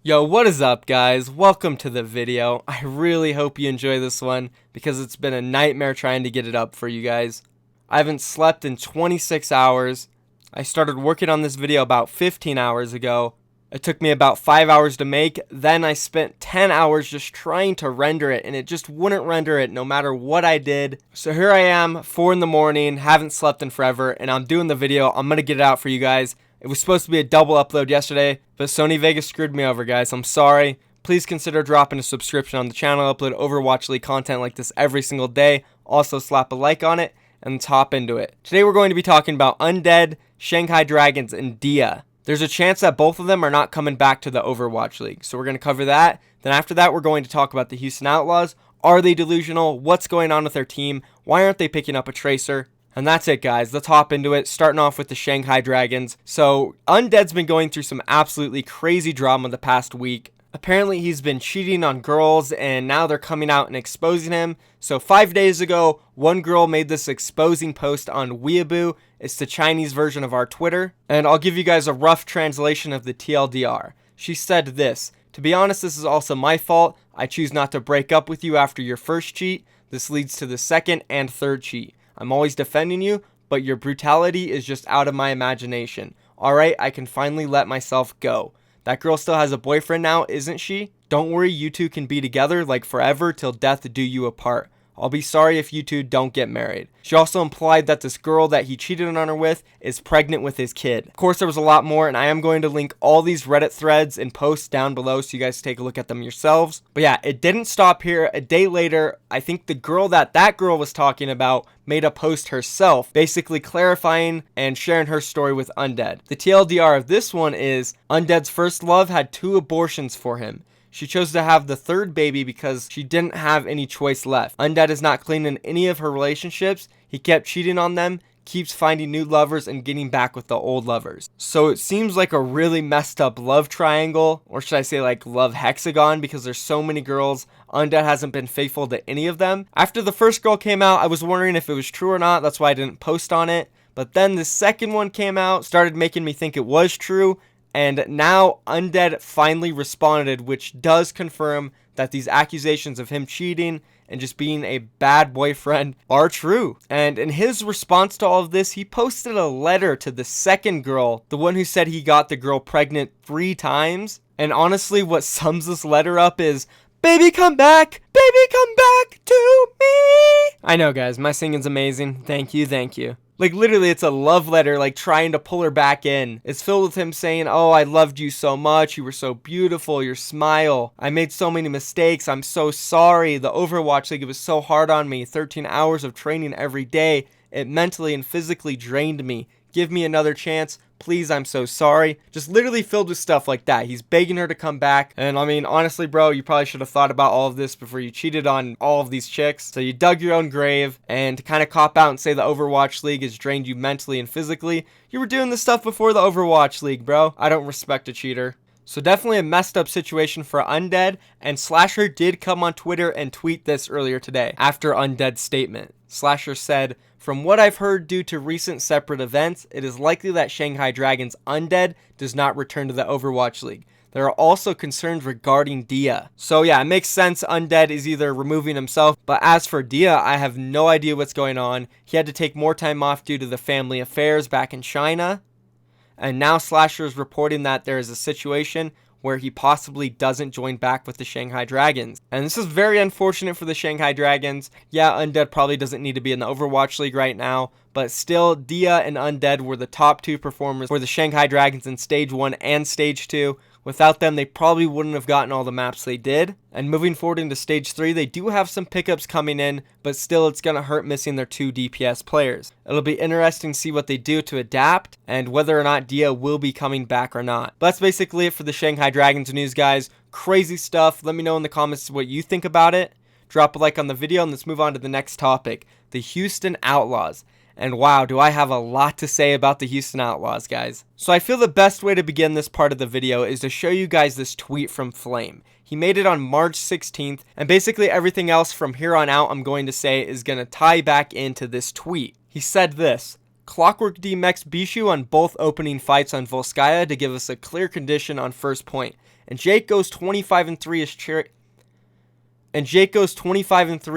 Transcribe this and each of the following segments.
Yo, what is up, guys? Welcome to the video. I really hope you enjoy this one because it's been a nightmare trying to get it up for you guys. I haven't slept in 26 hours. I started working on this video about 15 hours ago. It took me about 5 hours to make. Then I spent 10 hours just trying to render it, and it just wouldn't render it no matter what I did. So here I am, 4 in the morning, haven't slept in forever, and I'm doing the video. I'm going to get it out for you guys. It was supposed to be a double upload yesterday, but Sony Vegas screwed me over, guys. I'm sorry. Please consider dropping a subscription on the channel. I upload Overwatch League content like this every single day. Also, slap a like on it, and let's hop into it. Today we're going to be talking about Undead, Shanghai Dragons, and Diya. There's a chance that both of them are not coming back to the Overwatch League, so we're going to cover that. Then after that, we're going to talk about the Houston Outlaws. Are they delusional? What's going on with their team? Why aren't they picking up a tracer? And that's it, guys. Let's hop into it, starting off with the Shanghai Dragons. So, Undead's been going through some absolutely crazy drama the past week. Apparently, he's been cheating on girls, and now they're coming out and exposing him. So, 5 days ago, one girl made this exposing post on Weibo. It's the Chinese version of our Twitter. And I'll give you guys a rough translation of the TLDR. She said this: "To be honest, this is also my fault. I choose not to break up with you after your first cheat. This leads to the second and third cheat. I'm always defending you, but your brutality is just out of my imagination. Alright, I can finally let myself go. That girl still has a boyfriend now, isn't she? Don't worry, you two can be together like forever till death do you apart. I'll be sorry if you two don't get married." She also implied that this girl that he cheated on her with is pregnant with his kid. Of course, there was a lot more, and I am going to link all these Reddit threads and posts down below so you guys take a look at them yourselves. But yeah, it didn't stop here. A day later, I think the girl that girl was talking about made a post herself, basically clarifying and sharing her story with Undead. The TLDR of this one is, Undead's first love had 2 abortions for him. She chose to have the third baby because she didn't have any choice left. Undead is not clean in any of her relationships. He kept cheating on them, keeps finding new lovers, and getting back with the old lovers. So it seems like a really messed up love triangle, or should I say like love hexagon, because there's so many girls. Undead hasn't been faithful to any of them. After the first girl came out, I was wondering if it was true or not. That's why I didn't post on it. But then the second one came out, started making me think it was true. And now Undead finally responded, which does confirm that these accusations of him cheating and just being a bad boyfriend are true. And in his response to all of this, he posted a letter to the second girl, the one who said he got the girl pregnant 3 times. And honestly, what sums this letter up is, "Baby, come back! Baby, come back to me!" I know, guys, my singing's amazing. Thank you, thank you. Like, literally, it's a love letter, like, trying to pull her back in. It's filled with him saying, "Oh, I loved you so much. You were so beautiful. Your smile. I made so many mistakes. I'm so sorry. The Overwatch League, it was so hard on me. 13 hours of training every day. It mentally and physically drained me. Give me another chance. Please, I'm so sorry." Just literally filled with stuff like that. He's begging her to come back. And I mean, honestly, bro, you probably should have thought about all of this before you cheated on all of these chicks. So you dug your own grave, and to kind of cop out and say the Overwatch League has drained you mentally and physically, you were doing this stuff before the Overwatch League, bro. I don't respect a cheater. So definitely a messed up situation for Undead, and Slasher did come on Twitter and tweet this earlier today after Undead's statement. Slasher said, "From what I've heard due to recent separate events, it is likely that Shanghai Dragons Undead does not return to the Overwatch League. There are also concerns regarding Diya." So yeah, it makes sense Undead is either removing himself, but as for Diya, I have no idea what's going on. He had to take more time off due to the family affairs back in China. And now Slasher is reporting that there is a situation where he possibly doesn't join back with the Shanghai Dragons. And this is very unfortunate for the Shanghai Dragons. Yeah, Undead probably doesn't need to be in the Overwatch League right now, but still, Diya and Undead were the top 2 performers for the Shanghai Dragons in Stage 1 and Stage 2. Without them, they probably wouldn't have gotten all the maps they did. And moving forward into Stage 3, they do have some pickups coming in, but still it's going to hurt missing their 2 DPS players. It'll be interesting to see what they do to adapt, and whether or not Diya will be coming back or not. But that's basically it for the Shanghai Dragons news, guys. Crazy stuff. Let me know in the comments what you think about it. Drop a like on the video, and let's move on to the next topic, the Houston Outlaws. And wow, do I have a lot to say about the Houston Outlaws, guys. So I feel the best way to begin this part of the video is to show you guys this tweet from Flame. He made it on March 16th, and basically everything else from here on out I'm going to say is going to tie back into this tweet. He said this: "Clockwork DMX Bishu on both opening fights on Volskaya to give us a clear condition on first point. and Jake goes 25-3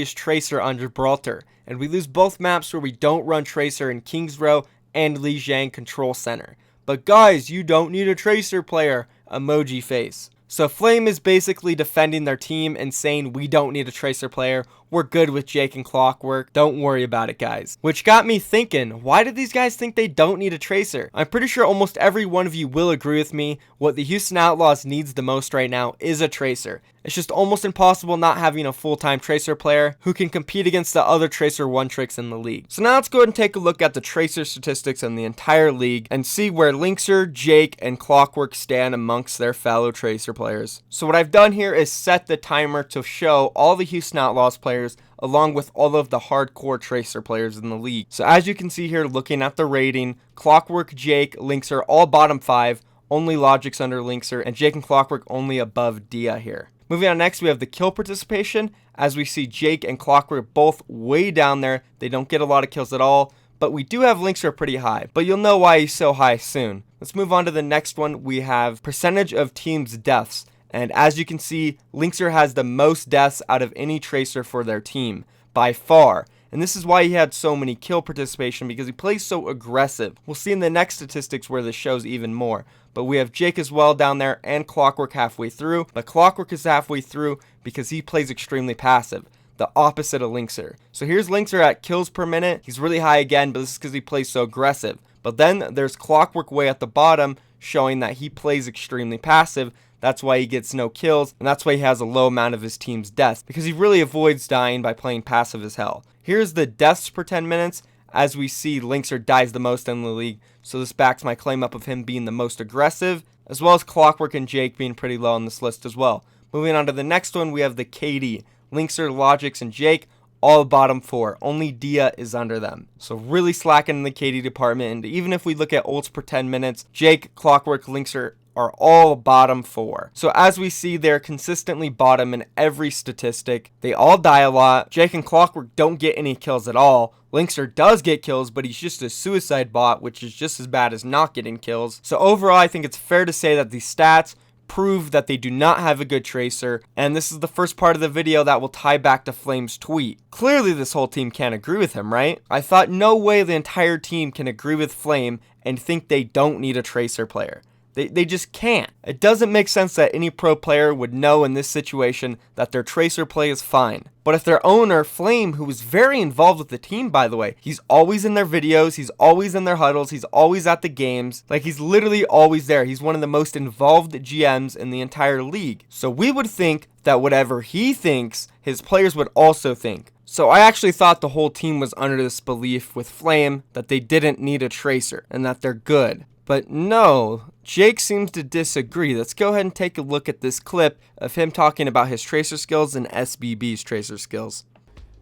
as Tracer on Gibraltar, and we lose both maps where we don't run Tracer in King's Row and Lijiang Control Center. But guys, you don't need a Tracer player, emoji face. So Flame is basically defending their team and saying we don't need a Tracer player, we're good with Jake and Clockwork, don't worry about it guys. Which got me thinking, why do these guys think they don't need a Tracer? I'm pretty sure almost every one of you will agree with me, what the Houston Outlaws needs the most right now is a Tracer. It's just almost impossible not having a full-time Tracer player who can compete against the other Tracer one-tricks in the league. So now let's go ahead and take a look at the Tracer statistics in the entire league and see where Linkser, Jake, and Clockwork stand amongst their fellow Tracer players. So what I've done here is set the timer to show all the Houston Outlaws players along with all of the hardcore Tracer players in the league. So as you can see here, looking at the rating, Clockwork, Jake, Linkser all bottom 5, only Logic's under Linkser, and Jake and Clockwork only above Diya here. Moving on next, we have the kill participation. As we see Jake and Clockwork both way down there. They don't get a lot of kills at all, but we do have Linkser pretty high. But you'll know why he's so high soon. Let's move on to the next one. We have percentage of teams' deaths. And as you can see, Linkser has the most deaths out of any Tracer for their team, by far. And this is why he had so many kill participation, because he plays so aggressive. We'll see in the next statistics where this shows even more. But we have Jake as well down there and Clockwork halfway through. But Clockwork is halfway through because he plays extremely passive, the opposite of Linkser. So here's Linkser at kills per minute. He's really high again, but this is because he plays so aggressive. But then there's Clockwork way at the bottom, showing that he plays extremely passive. That's why he gets no kills, and that's why he has a low amount of his team's deaths, because he really avoids dying by playing passive as hell. Here's the deaths per 10 minutes. As we see, Linkser dies the most in the league, so this backs my claim up of him being the most aggressive, as well as Clockwork and Jake being pretty low on this list as well. Moving on to the next one, we have the KD. Linkser, Logix, and Jake, all bottom 4. Only Diya is under them. So really slacking in the KD department, and even if we look at ults per 10 minutes, Jake, Clockwork, Linkser are all bottom 4. So as we see, they're consistently bottom in every statistic. They all die a lot. Jake and Clockwork don't get any kills at all. Linkser does get kills, but he's just a suicide bot, which is just as bad as not getting kills. So overall, I think it's fair to say that these stats prove that they do not have a good Tracer, and this is the first part of the video that will tie back to Flame's tweet. Clearly this whole team can't agree with him, right? I thought no way the entire team can agree with Flame and think they don't need a Tracer player. They just can't. It doesn't make sense that any pro player would know in this situation that their Tracer play is fine. But if their owner, Flame, who is very involved with the team, by the way, he's always in their videos, he's always in their huddles, he's always at the games, like he's literally always there. He's one of the most involved GMs in the entire league. So we would think that whatever he thinks, his players would also think. So I actually thought the whole team was under this belief with Flame that they didn't need a Tracer and that they're good. But no, Jake seems to disagree. Let's go ahead and take a look at this clip of him talking about his Tracer skills and SBB's Tracer skills.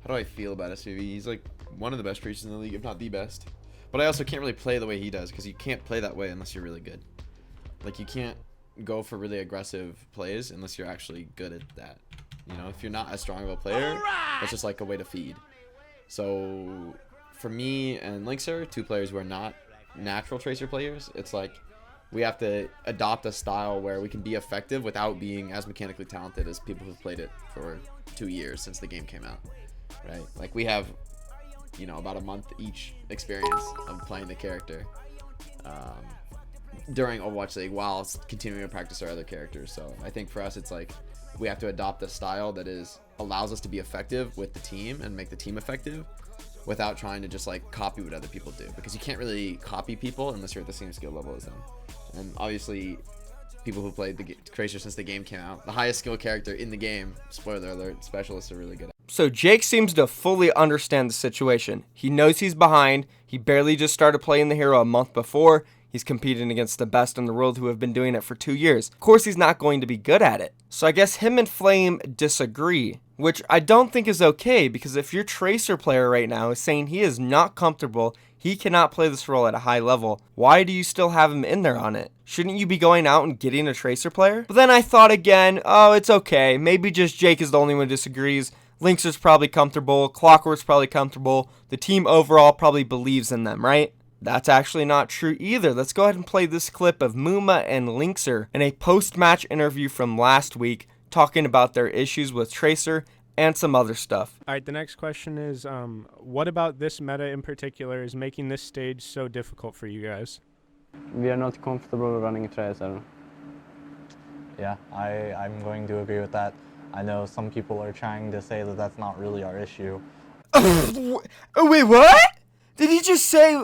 How do I feel about SBB? He's like one of the best Tracers in the league, if not the best. But I also can't really play the way he does, because you can't play that way unless you're really good. Like, you can't go for really aggressive plays unless you're actually good at that. You know, if you're not as strong of a player, that's just like a way to feed. So for me and Linkser, two players who are not natural Tracer players, it's like we have to adopt a style where we can be effective without being as mechanically talented as people who've played it for 2 years since the game came out, right? Like, we have, you know, about a month each experience of playing the character during Overwatch League while continuing to practice our other characters. So I think for us, it's like we have to adopt a style that allows us to be effective with the team and make the team effective, without trying to just like copy what other people do, because you can't really copy people unless you're at the same skill level as them. And obviously, people who played the Tracer since the game came out, the highest skill character in the game, spoiler alert, specialists are really good at. So Jake seems to fully understand the situation. He knows he's behind. He barely just started playing the hero a month before. He's competing against the best in the world who have been doing it for 2 years. Of course, he's not going to be good at it. So I guess him and Flame disagree, which I don't think is okay, because if your Tracer player right now is saying he is not comfortable, he cannot play this role at a high level, why do you still have him in there on it? Shouldn't you be going out and getting a Tracer player? But then I thought again, oh, it's okay. Maybe just Jake is the only one who disagrees. Linkser's probably comfortable. Clockwork's probably comfortable. The team overall probably believes in them, right? that's actually not true either. Let's go ahead and play this clip of Muma and Linkser in a post-match interview from last week talking about their issues with Tracer and some other stuff. All right, the next question is, what about this meta in particular is making this stage so difficult for you guys? We are not comfortable running Tracer. Yeah, I'm going to agree with that. I know some people are trying to say that that's not really our issue. Wait, what? Did he just say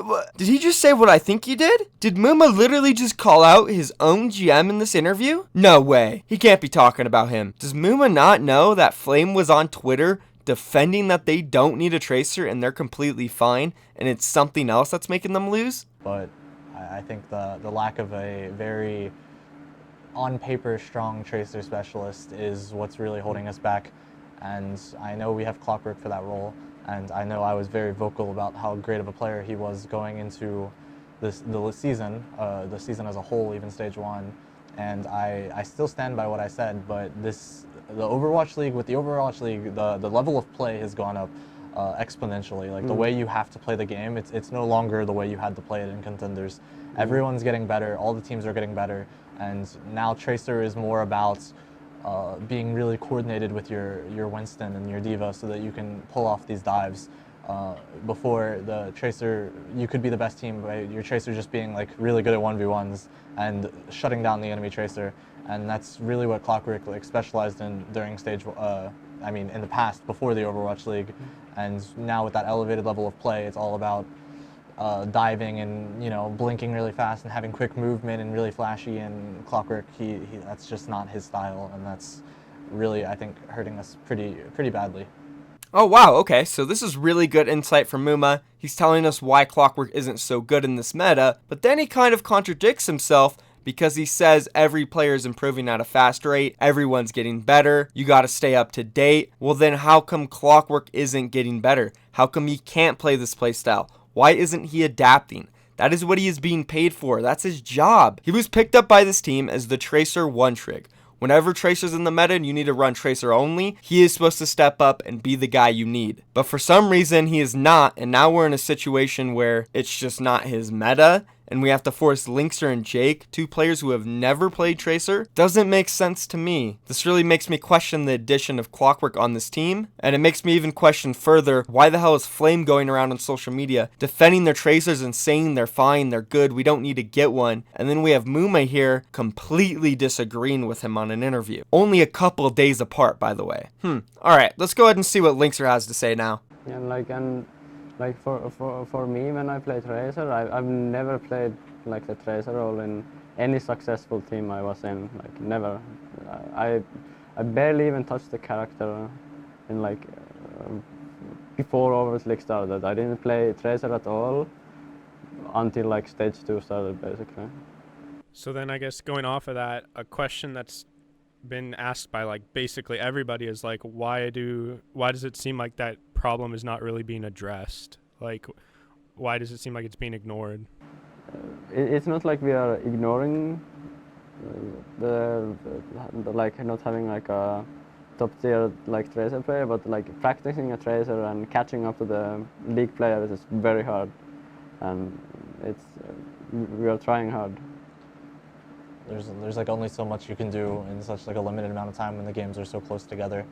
what I think he did? Did Muma literally just call out his own GM in this interview? No way. He can't be talking about him. Does Muma not know that Flame was on Twitter defending that they don't need a Tracer and they're completely fine and it's something else that's making them lose? But I think the lack of a very on paper strong Tracer specialist is what's really holding us back. And I know we have Clockwork for that role. And I know I was very vocal about how great of a player he was going into the season as a whole, even stage 1. And I still stand by what I said, but with the Overwatch League, the level of play has gone up exponentially. Like the way you have to play the game, it's no longer the way you had to play it in Contenders. Everyone's getting better, all the teams are getting better, and now Tracer is more about being really coordinated with your Winston and your Diva so that you can pull off these dives. Before the Tracer, you could be the best team by your Tracer just being like really good at 1v1s and shutting down the enemy Tracer, and that's really what Clockwork like specialized in during stage. In the past before the Overwatch League, and now with that elevated level of play, it's all about diving and blinking really fast and having quick movement and really flashy. And Clockwork, he that's just not his style, and that's really, I think, hurting us pretty badly. Oh wow, okay, so this is really good insight from Muma. He's telling us why Clockwork isn't so good in this meta, but then he kind of contradicts himself because he says every player is improving at a fast rate, everyone's getting better, you gotta stay up to date. Well then how come Clockwork isn't getting better? How come he can't play this playstyle? Why isn't he adapting? That is what he is being paid for. That's his job. He was picked up by this team as the Tracer one trick. Whenever Tracer's in the meta and you need to run Tracer only, he is supposed to step up and be the guy you need. But for some reason, he is not, and now we're in a situation where it's just not his meta, and we have to force Linkser and Jake, 2 players who have never played Tracer. Doesn't make sense to me. This really makes me question the addition of Clockwork on this team, and it makes me even question further, why the hell is Flame going around on social media defending their Tracers and saying they're fine, they're good, we don't need to get one, and then we have Muma here completely disagreeing with him on an interview. Only a couple days apart, by the way. Alright, let's go ahead and see what Linkser has to say now. Like for me, when I play Tracer, I've never played like the Tracer role in any successful team I was in. Like never. I barely even touched the character in before Overwatch League started. I didn't play Tracer at all until like stage 2 started, basically. So then I guess going off of that, a question that's been asked by like basically everybody is like, why does it seem like that problem is not really being addressed? Like, why does it seem like it's being ignored? It's not like we are ignoring the like not having like a top tier like Tracer player, but like practicing a Tracer and catching up to the league players is very hard, and we are trying hard. There's like only so much you can do in such like a limited amount of time when the games are so close together.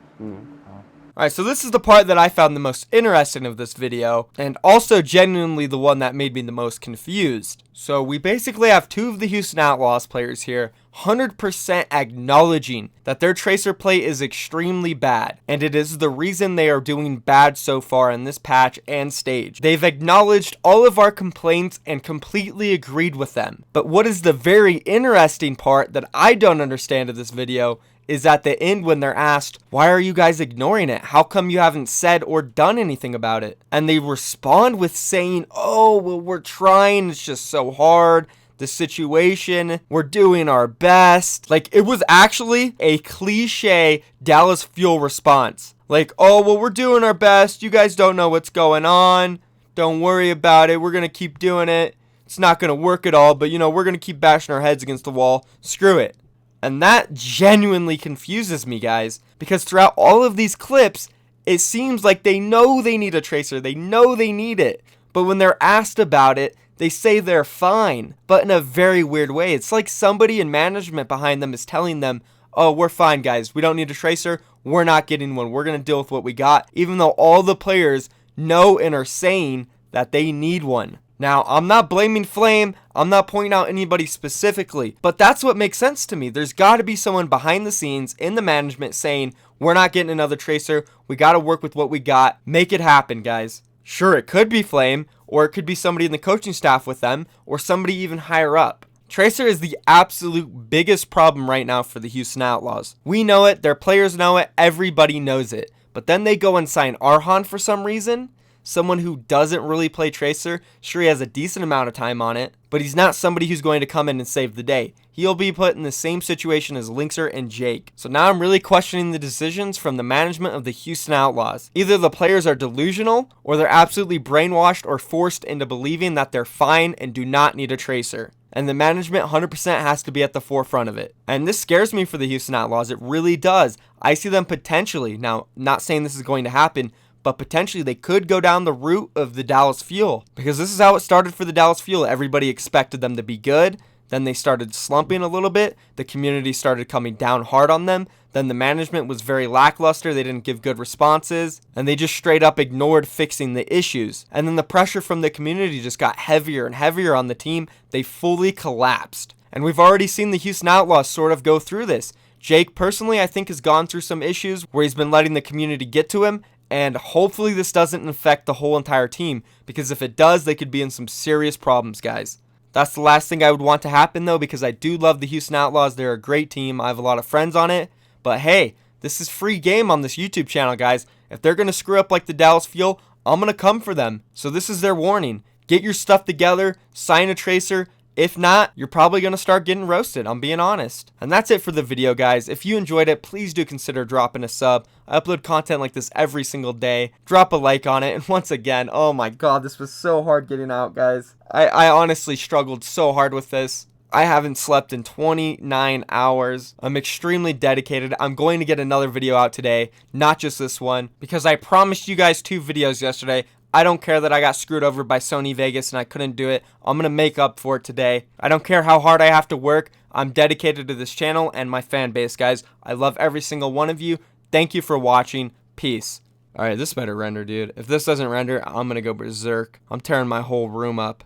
Alright, so this is the part that I found the most interesting of this video, and also genuinely the one that made me the most confused. So we basically have 2 of the Houston Outlaws players here 100% acknowledging that their Tracer play is extremely bad, and it is the reason they are doing bad so far in this patch and stage. They've acknowledged all of our complaints and completely agreed with them. But what is the very interesting part that I don't understand of this video is at the end when they're asked, why are you guys ignoring it? How come you haven't said or done anything about it? And they respond with saying, oh, well, we're trying, it's just so hard. The situation, we're doing our best. Like, it was actually a cliche Dallas Fuel response. Like, oh, well, we're doing our best. You guys don't know what's going on. Don't worry about it. We're going to keep doing it. It's not going to work at all, but, we're going to keep bashing our heads against the wall. Screw it. And that genuinely confuses me, guys, because throughout all of these clips, it seems like they know they need a Tracer. They know they need it. But when they're asked about it, They say they're fine, but in a very weird way. It's like somebody in management behind them is telling them, oh, we're fine, guys. We don't need a tracer. We're not getting one. We're going to deal with what we got, even though all the players know and are saying that they need one. Now, I'm not blaming Flame. I'm not pointing out anybody specifically, but that's what makes sense to me. There's got to be someone behind the scenes in the management saying, we're not getting another tracer. We got to work with what we got. Make it happen, guys. Sure, it could be Flame, or it could be somebody in the coaching staff with them, or somebody even higher up. Tracer is the absolute biggest problem right now for the Houston Outlaws. We know it, their players know it, everybody knows it. But then they go and sign Arhan for some reason, someone who doesn't really play Tracer. Sure, he has a decent amount of time on it, but he's not somebody who's going to come in and save the day. He'll be put in the same situation as Linkser and Jake. So now I'm really questioning the decisions from the management of the Houston Outlaws. Either the players are delusional, or they're absolutely brainwashed or forced into believing that they're fine and do not need a Tracer. And the management 100% has to be at the forefront of it. And this scares me for the Houston Outlaws. It really does. I see them potentially, now not saying this is going to happen, but potentially they could go down the route of the Dallas Fuel. Because this is how it started for the Dallas Fuel. Everybody expected them to be good. Then they started slumping a little bit. The community started coming down hard on them. Then the management was very lackluster. They didn't give good responses. And they just straight up ignored fixing the issues. And then the pressure from the community just got heavier and heavier on the team. They fully collapsed. And we've already seen the Houston Outlaws sort of go through this. Jake personally, I think, has gone through some issues where he's been letting the community get to him. And hopefully this doesn't affect the whole entire team. Because if it does, they could be in some serious problems, guys. That's the last thing I would want to happen, though, because I do love the Houston Outlaws. They're a great team. I have a lot of friends on it. But hey, this is free game on this YouTube channel, guys. If they're going to screw up like the Dallas Fuel, I'm going to come for them. So this is their warning. Get your stuff together. Sign a Tracer. If not, you're probably going to start getting roasted. I'm being honest. And that's it for the video, guys. If you enjoyed it, please do consider dropping a sub. I upload content like this every single day. Drop a like on it. And once again, oh my god, this was so hard getting out, guys. I honestly struggled so hard with this. I haven't slept in 29 hours. I'm extremely dedicated. I'm going to get another video out today, not just this one, because I promised you guys 2 videos yesterday. I don't care that I got screwed over by Sony Vegas and I couldn't do it. I'm going to make up for it today. I don't care how hard I have to work. I'm dedicated to this channel and my fan base, guys. I love every single one of you. Thank you for watching. Peace. Alright, this better render, dude. If this doesn't render, I'm going to go berserk. I'm tearing my whole room up.